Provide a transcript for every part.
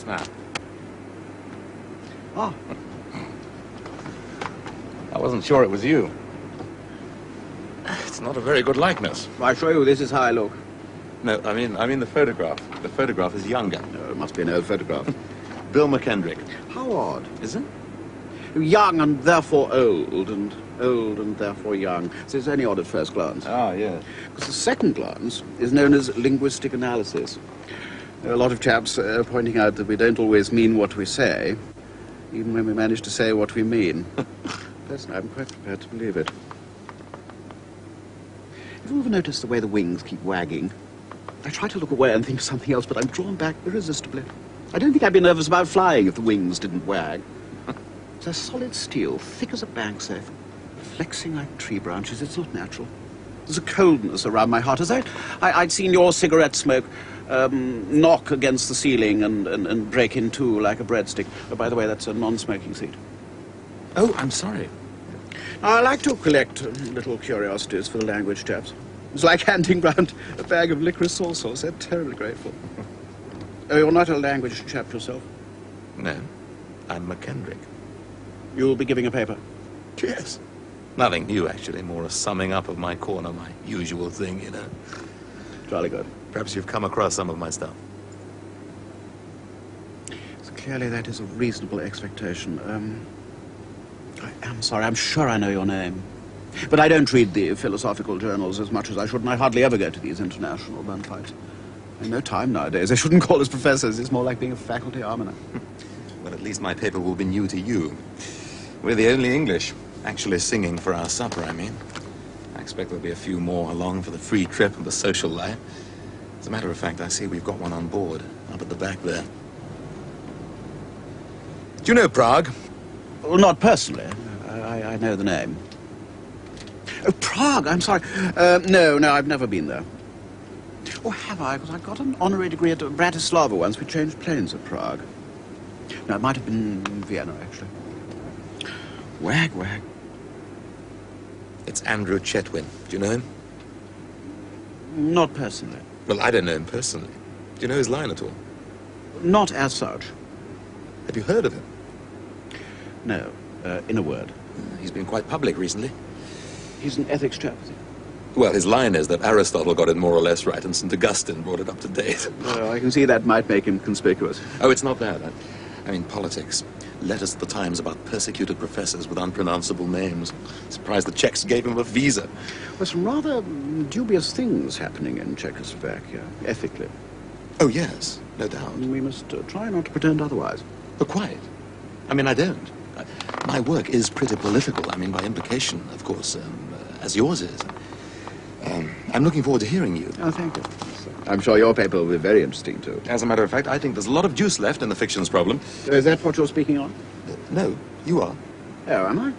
snap. Oh. I wasn't sure it was you. It's not a very good likeness. I assure you, this is how I look. No, I mean the photograph. The photograph is younger. No, it must be an old photograph. Bill McKendrick. How odd. Is it? Young and therefore old, and old and therefore young. So it's only odd at first glance. Ah, yes. Because the second glance is known as linguistic analysis. There are a lot of chaps pointing out that we don't always mean what we say, even when we manage to say what we mean. Personally, I'm quite prepared to believe it. Have you ever noticed the way the wings keep wagging? I try to look away and think of something else, but I'm drawn back irresistibly. I don't think I'd be nervous about flying if the wings didn't wag. They're solid steel, thick as a bank safe, flexing like tree branches. It's not natural. There's a coldness around my heart, as I'd seen your cigarette smoke knock against the ceiling and break in two like a breadstick. Oh, by the way, that's a non-smoking seat. Oh, I'm sorry. I like to collect little curiosities for the language chaps. It's like handing round a bag of licorice sauce. They're terribly grateful. Oh, you're not a language chap yourself? No, I'm McKendrick. You'll be giving a paper? Yes. Nothing new, actually. More a summing up of my corner, my usual thing, you know. Jolly good. Perhaps you've come across some of my stuff. So clearly that is a reasonable expectation. I am sorry, I'm sure I know your name. But I don't read the philosophical journals as much as I should, and I hardly ever go to these international gunfights. I've no time nowadays. They shouldn't call us professors. It's more like being a faculty almoner. Well, at least my paper will be new to you. We're the only English actually singing for our supper, I mean. I expect there'll be a few more along for the free trip and the social life. As a matter of fact, I see we've got one on board, up at the back there. Do you know Prague? Well, not personally. I know the name. Oh, Prague, I'm sorry. No, I've never been there. Or have I? Because I got an honorary degree at Bratislava once. We changed planes at Prague. No, it might have been Vienna, actually. Wag. It's Andrew Chetwin. Do you know him? Not personally. Well, I don't know him personally. Do you know his line at all? Not as such. Have you heard of him? No, in a word. He's been quite public recently. He's an ethics chap, is he? Well, his line is that Aristotle got it more or less right and St. Augustine brought it up to date. Well, I can see that might make him conspicuous. Oh, it's not that. I mean, politics. Letters at the Times about persecuted professors with unpronounceable names. Surprised the Czechs gave him a visa. There's some rather dubious things happening in Czechoslovakia, ethically. Oh, yes, no doubt. We must try not to pretend otherwise. Oh, quite. I mean, I don't. My work is pretty political. I mean, by implication, of course, as yours is. I'm looking forward to hearing you. Oh, thank you. I'm sure your paper will be very interesting, too. As a matter of fact, I think there's a lot of juice left in the fictions problem. Is that what you're speaking on? No, you are. Oh, am I?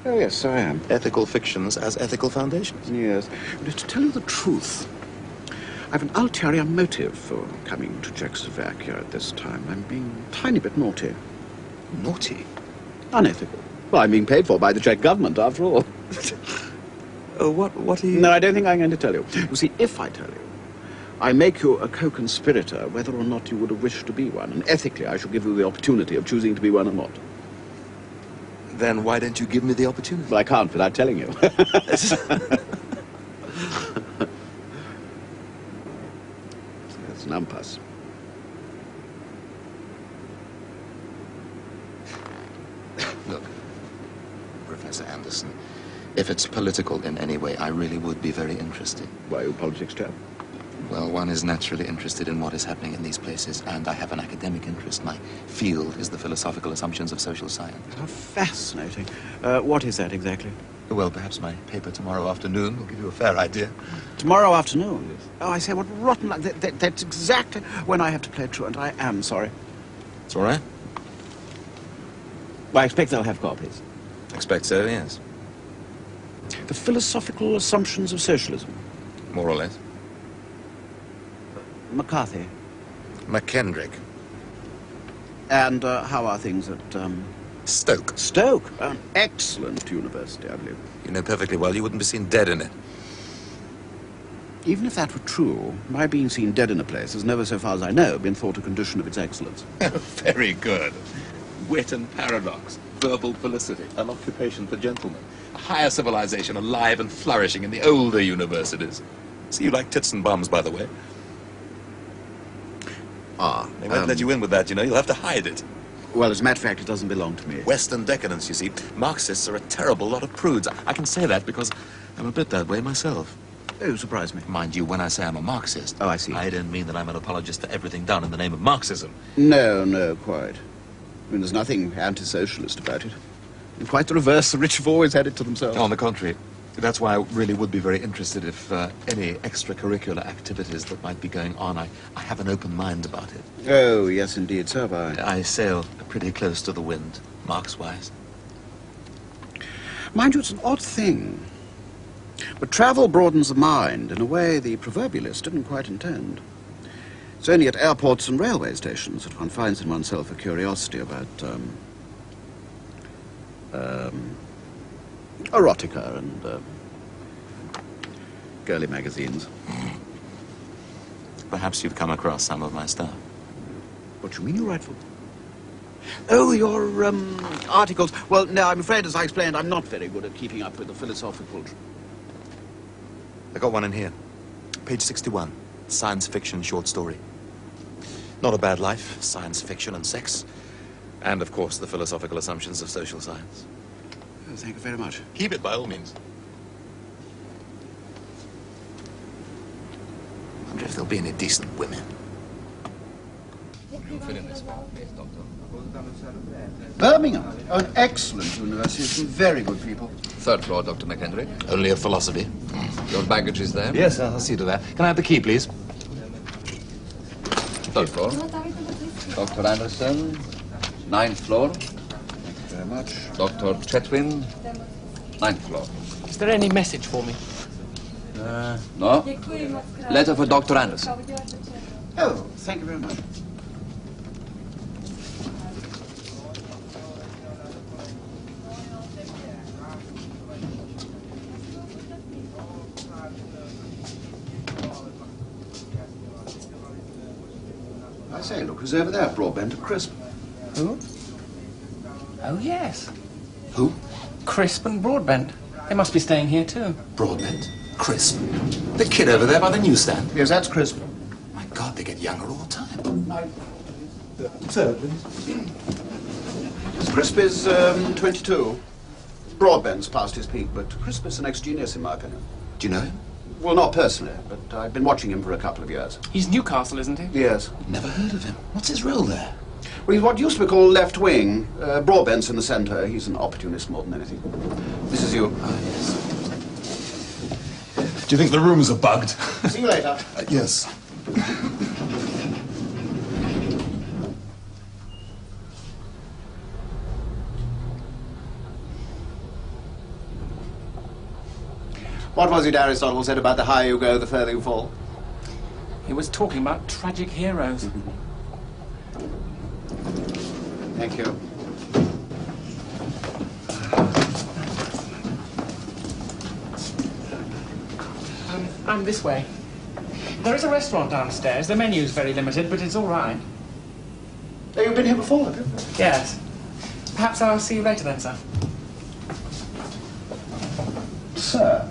Oh, yes, I am. Ethical fictions as ethical foundations. Yes. But to tell you the truth, I've an ulterior motive for coming to Czechoslovakia at this time. I'm being a tiny bit naughty. Naughty? Unethical. Well, I'm being paid for by the Czech government, after all. What are you... No, I don't think I'm going to tell you. You see, if I tell you, I make you a co-conspirator, whether or not you would have wished to be one. And ethically, I shall give you the opportunity of choosing to be one or not. Then why don't you give me the opportunity? Well, I can't without telling you. It's an impasse. Look, Professor Anderson, if it's political in any way, I really would be very interested. Why are you a politics chap? Well, one is naturally interested in what is happening in these places, and I have an academic interest. My field is the philosophical assumptions of social science. How fascinating. What is that exactly? Well, perhaps my paper tomorrow afternoon will give you a fair idea. Tomorrow afternoon? Yes. Oh, I say, what rotten luck. That's exactly when I have to play truant. I am sorry. It's all right. Well, I expect they'll have copies. Expect so, yes. The philosophical assumptions of socialism. More or less. McCarthy. McKendrick. And how are things at... Stoke. Stoke? An excellent university, I believe. You know perfectly well you wouldn't be seen dead in it. Even if that were true, my being seen dead in a place has never, so far as I know, been thought a condition of its excellence. Very good. Wit and paradox, verbal felicity, an occupation for gentlemen, a higher civilization alive and flourishing in the older universities. See, you like tits and bums, by the way. Ah. They won't let you in with that, you know. You'll have to hide it. Well, as a matter of fact, it doesn't belong to me. Western decadence, you see. Marxists are a terrible lot of prudes. I can say that because I'm a bit that way myself. Oh, surprise me. Mind you, when I say I'm a Marxist... Oh, I see. I don't mean that I'm an apologist for everything done in the name of Marxism. No, quite. I mean, there's nothing anti-socialist about it. And quite the reverse, the rich have always had it to themselves. On the contrary. That's why I really would be very interested if any extracurricular activities that might be going on, I have an open mind about it. Oh, yes, indeed, so have I. I sail pretty close to the wind, Marx-wise. Mind you, it's an odd thing. But travel broadens the mind in a way the proverbialist didn't quite intend. It's only at airports and railway stations that one finds in oneself a curiosity about, erotica and, girly magazines. Perhaps you've come across some of my stuff. What do you mean you write for? Oh, your, articles. Well, no, I'm afraid, as I explained, I'm not very good at keeping up with the philosophical... I got one in here. Page 61. Science fiction short story. Not a bad life. Science fiction and sex. And, of course, the philosophical assumptions of social science. Oh, thank you very much. Keep it, by all means. I wonder if there'll be any decent women. You'll fit in this one, yes, Doctor. Birmingham, an excellent university, some very good people. Third floor, Dr. McHenry. Only of philosophy. Your baggage is there. Yes, I'll see to that. Can I have the key, please? Third floor. Dr. Anderson, ninth floor. Thank you very much. Dr. Chetwin, ninth floor. Is there any message for me? No? Letter for Dr. Anderson. Oh, thank you very much. I say, look who's over there, Broadbent and Crisp. Who? Oh, yes. Who? Crisp and Broadbent. They must be staying here, too. Broadbent. Crisp. The kid over there by the newsstand. Yes, that's Crisp. My God, they get younger all the time. Sir, please. Crisp is 22. Broadbent's past his peak, but Crisp is the next genius, in my opinion. Do you know him? Well, not personally, but I've been watching him for a couple of years. He's Newcastle, isn't he? Yes. Never heard of him. What's his role there? Well, he's what used to be called left wing. Broadbent's in the centre. He's an opportunist more than anything. This is you. Ah, yes. Do you think the rooms are bugged? See you later. Yes. What was it Aristotle said about the higher you go, the further you fall? He was talking about tragic heroes. Thank you. I'm this way. There is a restaurant downstairs. The menu's very limited, but it's all right. Oh, you've been here before, have you? Yes. Perhaps I'll see you later then, sir. Sir?